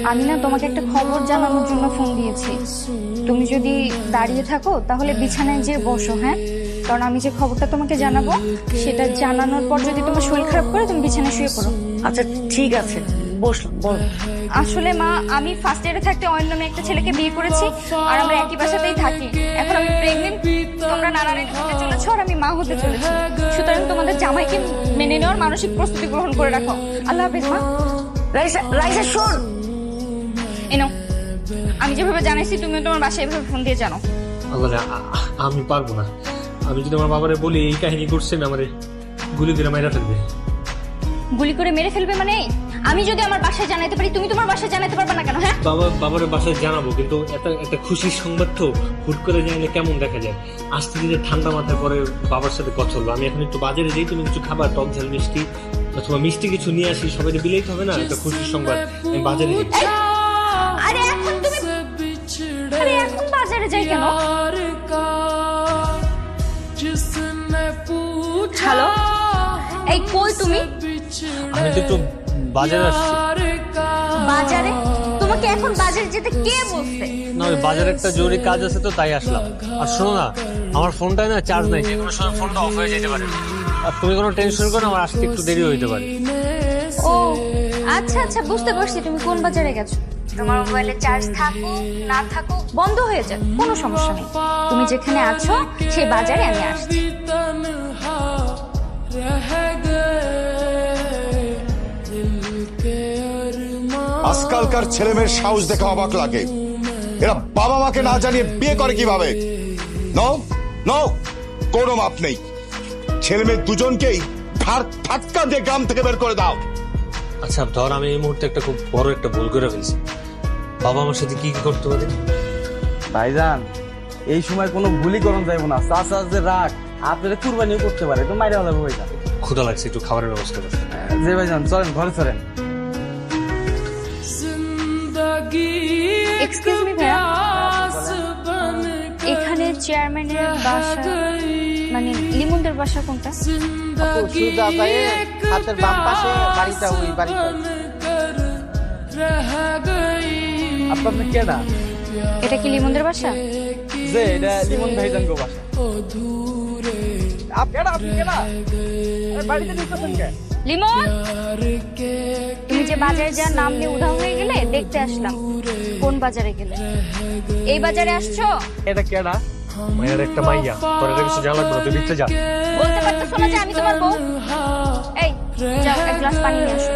আমি না তোমাকে একটা খবর জানানোর জন্য ফোন দিয়েছি। তুমি যদি দাঁড়িয়ে থাকো তাহলে বিছানায় যেয়ে বসো, হ্যাঁ? কারণ আমি যে খবরটা তোমাকে জানাবো সেটা জানানোর পর যদি তোমার শরীর খারাপ করে তুমি বিছানায় শুয়ে পড়ো। আচ্ছা ঠিক আছে, বসলাম, বল। আসলে মা, আমি ফার্স্ট ইয়ারে থাকতে অন্য নামে একটা ছেলেকে বিয়ে করেছি, আর আমরা একই বাসাতেই থাকি। এখন আমি প্রেগনেন্ট, তোমরা নানারে হতে চলেছো আর আমি মা হতে চলেছি। সুতরাং তোমাদের জামাইকে মেনে নেওয়ার মানসিক প্রস্তুতি গ্রহণ করে রাখো। আল্লাহ হাফেজ মা। রাইসা, রাইসা শোন। এনো, আমি যেভাবে জানাইছি তুমিও তোমার বাসায় এভাবে ফোন দিয়ে জানো। আল্লাহ, আমি পারবো না। আমি যদি আমার বাবারে বলি এই কাহিনী করছেন, আমারে গুলি করে মেরে ফেলবে। গুলি করে মেরে ফেলবে মানে? আমি যদি আমার বাসায় জানাইতে পারি, তুমি তোমার বাসায় জানাতে পারবে না কেন? হ্যাঁ, বাবার বাসায় জানাবো, কিন্তু একটা খুশির সংবাদ তো হুট করে জানালে কেমন দেখা যায়। আজকে দিনে ঠান্ডা মাথায় পরে বাবার সাথে কথা হলো। আমি এখন একটু বাজারে যাই, তুমি কিছু খাবার, টক ঝাল মিষ্টি অথবা মিষ্টি কিছু নিয়ে আসি, সবাই বিলেই হবে না? একটা খুশির সংবাদ, আমি বাজারে যাই। আরে এখন তুমি, আরে এখন বাজারে যাই কেন? হ্যালো, এই কই তুমি? আমি তো একটু বাজারে আসছি। বাজারে? তোমাকে এখন বাজারে যেতে কে বলছে? না, ওই বাজারে একটা জরুরি কাজ আছে তো তাই আসলাম। আর শোনো না, আমার ফোনটায় না চার্জ নাই, যে কোনো সময় ফোনটা অফ হয়ে যেতে পারে। আর তুমি কোনো টেনশন করো না, আমার আসতে একটু দেরি হইতে পারে। ও আচ্ছা আচ্ছা, বুঝতে পারছি তুমি কোন বাজারে গেছো। তোমার মোবাইলে চার্জ থাকুক না থাকুক, বন্ধ হয়ে যাক, কোনো সমস্যা নেই। তুমি যেখানে আছো সেই বাজারে আমি আসছি। আজকালকার ছেলে মেয়ের সাহস দেখে অবাক লাগে। এরা বাবা মাকে না জানিয়ে বিয়ে করে কিভাবে? নো নো, কোনো মাপ নেই। ছেলে মেয়ে দুজনকেই ধাক্কা দিয়ে গ্রাম থেকে বের করে দাও। আচ্ছা ধর, আমি এই মুহূর্তে একটা খুব বড় একটা ভুল করে ফেলছি। বাবা আমার সাথে কি কি করতে পারে? ভাইজান, এই সময় কোনো ভুলই করণ যাইব না। চাচা যে রাগ, আপনারা কুরবানিও করতে পারে, তো মাইরে হলাম ভাইজান। ক্ষুধা লাগছে, একটু খাবারের ব্যবস্থা করো। যে ভাইজান চলেন, ঘরে চলেন। এক্সকিউজ মি ভাইয়া, এখানে চেয়ারম্যানের বাসা মানে লিমনদের বাসা কোনটা? সুজা যায় হাতের বাম পাশে বাড়িটা, ওই বাড়িটা। আপনার কেডা? এটা কি লিমনদের বাসা? যে এটা লিমন ভাইজান গো বাসা। আপনি কেডা? বাড়িতে ঢুকতেছেন কে? লিমন, তুমি যে বাজারে যাওয়ার নাম নিয়ে উধাও হয়ে গেলে, দেখতে আসলাম। কোন বাজারে গেলে? এই বাজারে আসছো? এটা কেডা? মায়ের একটা মাইয়া, তোর এটা কিছু জানা লাগবে না, তুই ভিতরে যা। বলতে পারতেছো না যে আমি তোমার বউ? এই যাও, এক গ্লাস পানি নিয়ে আসো।